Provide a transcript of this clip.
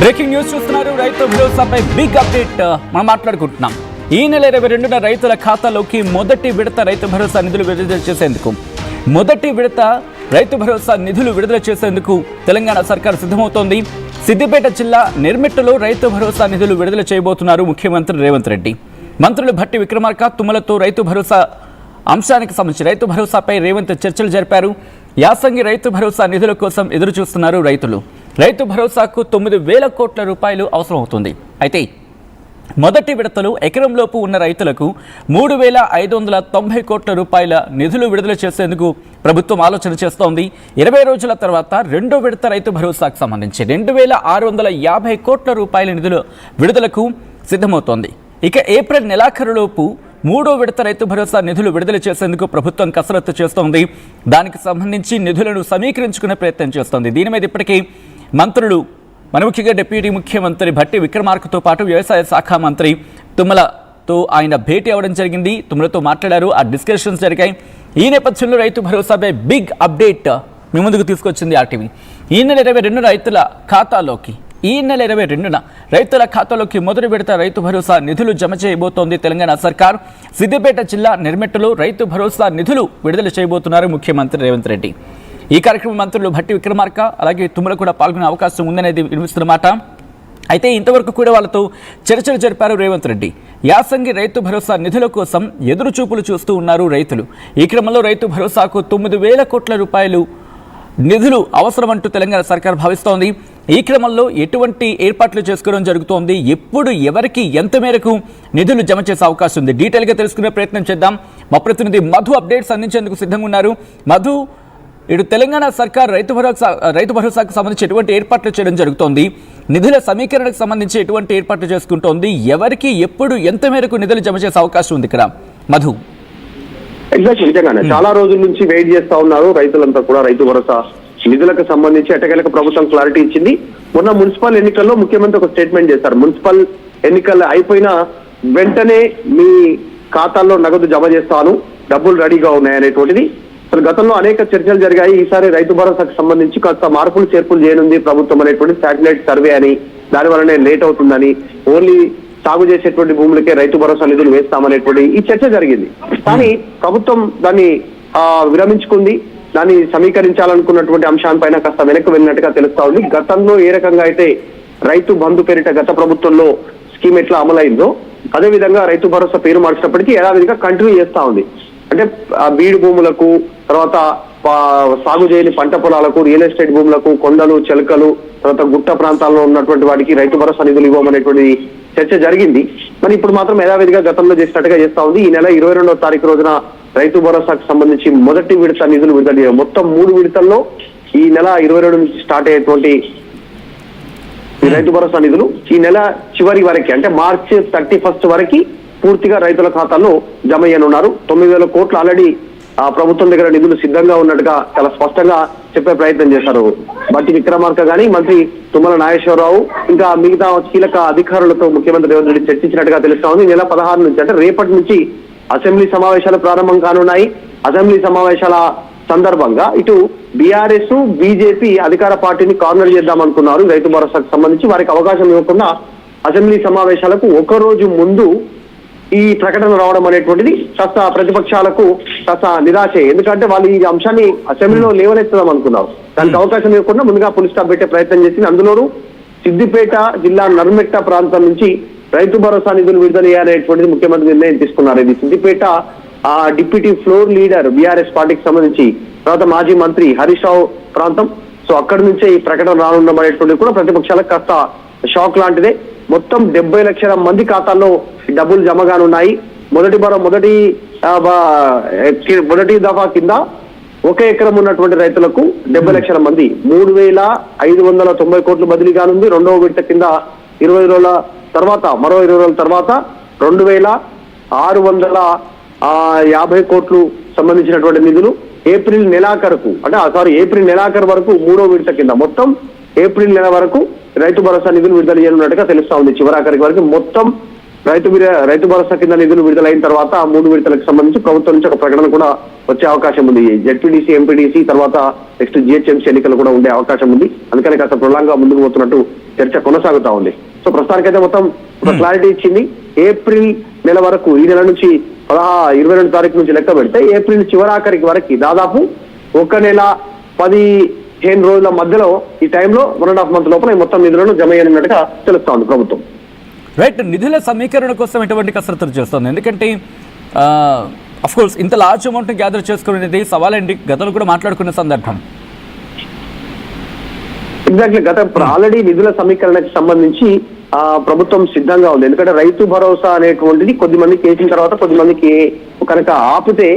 Breaking news చూస్తున్నారు. రైతు భరోసాపై big update మనం మాట్లాడుకుంటున్నాం. ఈ నెల 22న రైతుల ఖాతాలోకి మొదటి విడత రైతు భరోసా నిధులు విడుదల చేసేందుకు తెలంగాణ సర్కార్ సిద్ధమవుతోంది. సిద్దిపేట జిల్లా నిర్మిట్టలో రైతు భరోసా నిధులు విడుదల చేయబోతున్నారు ముఖ్యమంత్రి రేవంత్ రెడ్డి. మంత్రులు భట్టి విక్రమార్క, తుమ్మలతో రైతు భరోసా అంశానికి సంబంధించి రైతు భరోసాపై రేవంత్ చర్చలు జరిపారు. యాసంగి రైతు భరోసా నిధుల కోసం ఎదురు చూస్తున్నారు రైతులు. రైతు భరోసాకు 9,000 కోట్ల రూపాయలు అవసరమవుతుంది. అయితే మొదటి విడతలో ఎకరంలోపు ఉన్న రైతులకు 3,590 కోట్ల రూపాయల నిధులు విడుదల చేసేందుకు ప్రభుత్వం ఆలోచన చేస్తోంది. 20 రోజుల తర్వాత రెండో విడత రైతు భరోసాకు సంబంధించి 2,650 కోట్ల రూపాయల నిధుల విడుదలకు సిద్ధమవుతోంది. ఇక ఏప్రిల్ నెలాఖరులోపు మూడో విడత రైతు భరోసా నిధులు విడుదల చేసేందుకు ప్రభుత్వం కసరత్తు చేస్తోంది. దానికి సంబంధించి నిధులను సమీకరించుకునే ప్రయత్నం చేస్తోంది. దీని మీద ఇప్పటికీ మంత్రులు ముఖ్యంగా డిప్యూటీ ముఖ్యమంత్రి భట్టి విక్రమార్కతో పాటు వ్యవసాయ శాఖ మంత్రి తుమ్మలతో ఆయన భేటీ అవ్వడం జరిగింది. తుమ్మలతో మాట్లాడారు. ఆ డిస్కషన్స్ జరిగాయి. ఈ నేపథ్యంలో రైతు భరోసాపై బిగ్ అప్డేట్ మీ ముందుకు తీసుకొచ్చింది ఆర్టీవీ. ఈ నెల 22 రైతుల ఖాతాలోకి మొదటి విడత రైతు భరోసా నిధులు జమ చేయబోతోంది తెలంగాణ సర్కార్. సిద్దిపేట జిల్లా నిర్మెట్టలో రైతు భరోసా నిధులు విడుదల చేయబోతున్నారు ముఖ్యమంత్రి రేవంత్ రెడ్డి. ఈ కార్యక్రమం మంత్రులు భట్టి విక్రమార్క అలాగే తుమ్మల కూడా పాల్గొనే అవకాశం ఉందనేది వినిపిస్తున్నమాట. అయితే ఇంతవరకు కూడా వాళ్ళతో చర్చలు జరిపారు రేవంత్ రెడ్డి. యాసంగి రైతు భరోసా నిధుల కోసం ఎదురు చూపులు చూస్తూ ఉన్నారు రైతులు. ఈ క్రమంలో రైతు భరోసాకు 9,000 కోట్ల రూపాయలు నిధులు అవసరమంటూ తెలంగాణ సర్కార్ భావిస్తోంది. ఈ క్రమంలో ఎటువంటి ఏర్పాట్లు చేసుకోవడం జరుగుతోంది, ఎప్పుడు ఎవరికి ఎంత మేరకు నిధులు జమ చేసే అవకాశం ఉంది, డీటెయిల్గా తెలుసుకునే ప్రయత్నం చేద్దాం. మా ప్రతినిధి మధు అప్డేట్స్ అందించేందుకు సిద్ధంగా ఉన్నారు. మధు, ఇటు తెలంగాణ సర్కార్ రైతు భరోసాకు సంబంధించి ఎటువంటి ఏర్పాట్లు చేయడం జరుగుతోంది, నిధుల సమీకరణకు సంబంధించి ఎటువంటి ఏర్పాట్లు చేసుకుంటోంది, ఎవరికి ఎప్పుడు ఎంత మేరకు నిధులు జమ చేసే అవకాశం ఉంది ఇక్కడ మధు? ఎగ్జాక్ట్ నిజంగానే చాలా రోజుల నుంచి వెయిట్ చేస్తా ఉన్నారు రైతులంతా కూడా. రైతు భరోసా నిధులకు సంబంధించి ఎట్టకేలకు ప్రభుత్వం క్లారిటీ ఇచ్చింది. మొన్న మున్సిపల్ ఎన్నికల్లో ముఖ్యమంత్రి ఒక స్టేట్మెంట్ చేశారు. మున్సిపల్ ఎన్నికలు అయిపోయిన వెంటనే మీ ఖాతాల్లో నగదు జమ చేస్తాను, డబ్బులు రెడీగా ఉన్నాయనేటువంటిది. అసలు గతంలో అనేక చర్చలు జరిగాయి. ఈసారి రైతు భరోసాకు సంబంధించి కాస్త మార్పులు చేర్పులు చేయనుంది ప్రభుత్వం అనేటువంటి శాటిలైట్ సర్వే అని, దానివల్లనే లేట్ అవుతుందని, ఓన్లీ సాగు చేసేటువంటి భూములకే రైతు భరోసా నిధులు వేస్తామనేటువంటి ఈ చర్చ జరిగింది. కానీ ప్రభుత్వం దాన్ని విరమించుకుంది. దాన్ని సమీకరించాలనుకున్నటువంటి అంశాలపైన కాస్త వెనక్కి వెళ్ళినట్టుగా తెలుస్తా ఉంది. గతంలో ఏ రకంగా అయితే రైతు బంధు పేరిట గత ప్రభుత్వంలో స్కీమ్ ఎట్లా అమలైందో అదే విధంగా రైతు భరోసా పేరు మార్చినప్పటికీ యథావిధిగా కంటిన్యూ చేస్తా ఉంది. అంటే బీడు భూములకు, తర్వాత సాగు చేయని పంట పొలాలకు, రియల్ ఎస్టేట్ భూములకు, కొండలు, చెలకలు, తర్వాత గుట్ట ప్రాంతాల్లో ఉన్నటువంటి వాటికి రైతు భరోసా నిధులు ఇవ్వమనేటువంటి చర్చ జరిగింది. మరి ఇప్పుడు మాత్రం యథావిధిగా గతంలో చేసినట్టుగా చేస్తా ఉంది. ఈ నెల 22వ తారీఖు రోజున రైతు భరోసాకు సంబంధించి మొదటి విడత నిధులు విడుదల, మొత్తం 3 విడతల్లో ఈ నెల 22 నుంచి స్టార్ట్ అయ్యేటువంటి రైతు భరోసా నిధులు ఈ నెల చివరి వరకు, అంటే మార్చి 31 వరకు పూర్తిగా రైతుల ఖాతాల్లో జమ అయ్యనున్నారు. 9,000 కోట్లు ఆల్రెడీ ప్రభుత్వం దగ్గర నిధులు సిద్ధంగా ఉన్నట్టుగా చాలా స్పష్టంగా చెప్పే ప్రయత్నం చేశారు భట్టి విక్రమార్క గాని, మంత్రి తుమ్మల నాగేశ్వరరావు, ఇంకా మిగతా కీలక అధికారులతో ముఖ్యమంత్రి రేవంత్ రెడ్డి చర్చించినట్టుగా తెలుస్తా ఉంది. నెల 16 నుంచి, అంటే రేపటి నుంచి అసెంబ్లీ సమావేశాలు ప్రారంభం కానున్నాయి. అసెంబ్లీ సమావేశాల సందర్భంగా ఇటు బీఆర్ఎస్, బీజేపీ అధికార పార్టీని కార్నర్ చేద్దామనుకున్నారు. రైతు భరోసాకు సంబంధించి వారికి అవకాశం ఇవ్వకుండా అసెంబ్లీ సమావేశాలకు ఒక రోజు ముందు ఈ ప్రకటన రావడం అనేటువంటిది కాస్త ప్రతిపక్షాలకు కాస్త నిరాశ. ఎందుకంటే వాళ్ళు ఈ అంశాన్ని అసెంబ్లీలో లేవనెత్తుదాం అనుకున్నారు. దానికి అవకాశం ఇవ్వకుండా ముందుగా పులి స్టాప్ పెట్టే ప్రయత్నం చేసింది. అందులోనూ సిద్దిపేట జిల్లా నర్మెట్ట ప్రాంతం నుంచి రైతు భరోసా నిధులు విడుదల చేయాలనేటువంటిది ముఖ్యమంత్రి నిర్ణయం తీసుకున్నారు. ఇది Siddipet deputy floor leader BRS పార్టీకి సంబంధించి, తర్వాత మాజీ మంత్రి హరీష్ రావు ప్రాంతం. సో అక్కడి నుంచే ఈ ప్రకటన రానుండడం అనేటువంటిది కూడా ప్రతిపక్షాలకు కాస్త షాక్ లాంటిదే. మొత్తం 70 లక్షల మంది ఖాతాల్లో డబ్బులు జమగానున్నాయి. మొదటి దఫా కింద 1 ఎకరం ఉన్నటువంటి రైతులకు 70 లక్షల మంది 3,590 కోట్లు బదిలీ కానుంది. రెండవ విడత కింద 20 రోజుల తర్వాత, మరో 20 రోజుల తర్వాత 2,650 కోట్లు సంబంధించినటువంటి నిధులు ఏప్రిల్ నెలాఖరు వరకు మూడో విడత కింద మొత్తం ఏప్రిల్ నెల వరకు రైతు భరోసా నిధులు విడుదల చేయనున్నట్టుగా తెలుస్తా ఉంది. చివరాఖరికి వరకు మొత్తం రైతు భరోసా కింద నిధులు విడుదలైన తర్వాత 3 విడతలకు సంబంధించి ప్రభుత్వం నుంచి ఒక ప్రకటన కూడా వచ్చే అవకాశం ఉంది. జెడ్పీటీసీ, ఎంపీటీసీ తర్వాత నెక్స్ట్ జిహెచ్ఎంసీ ఎన్నికలు కూడా ఉండే అవకాశం ఉంది. అందుకని కాస్త ప్రొలాంగా ముందుకు పోతున్నట్టు చర్చ కొనసాగుతా ఉంది. సో ప్రస్తుతానికైతే మొత్తం ఒక క్లారిటీ ఇచ్చింది. ఏప్రిల్ నెల వరకు, ఈ నెల నుంచి 22 తారీఖు నుంచి లెక్క పెడితే ఏప్రిల్ చివరాఖరికి వరకు దాదాపు 1 నెల 15 రోజుల మధ్యలో ఈ టైంలో 1.5 మంత్ లోపల ఈ మొత్తం నిధులను జమ చేయనున్నట్టుగా తెలుస్తా ఉంది ప్రభుత్వం. రైట్, నిధుల సమీకరణ కోసం ఎటువంటి కసరత్తులు చేస్తుంది? ఎందుకంటే అఫ్ కోర్స్ ఇంత లార్జ్ అమౌంట్ గ్యాదర్ చేసుకునేది సవాలండి, గతంలో కూడా మాట్లాడుకునే సందర్భం. ఎగ్జాక్ట్లీ, ఆల్రెడీ నిధుల సమీకరణకు సంబంధించి ప్రభుత్వం సిద్ధంగా ఉంది. ఎందుకంటే రైతు భరోసా అనేటువంటిది కొద్ది మందికి వేసిన తర్వాత కొద్ది మందికి కనుక ఆపితే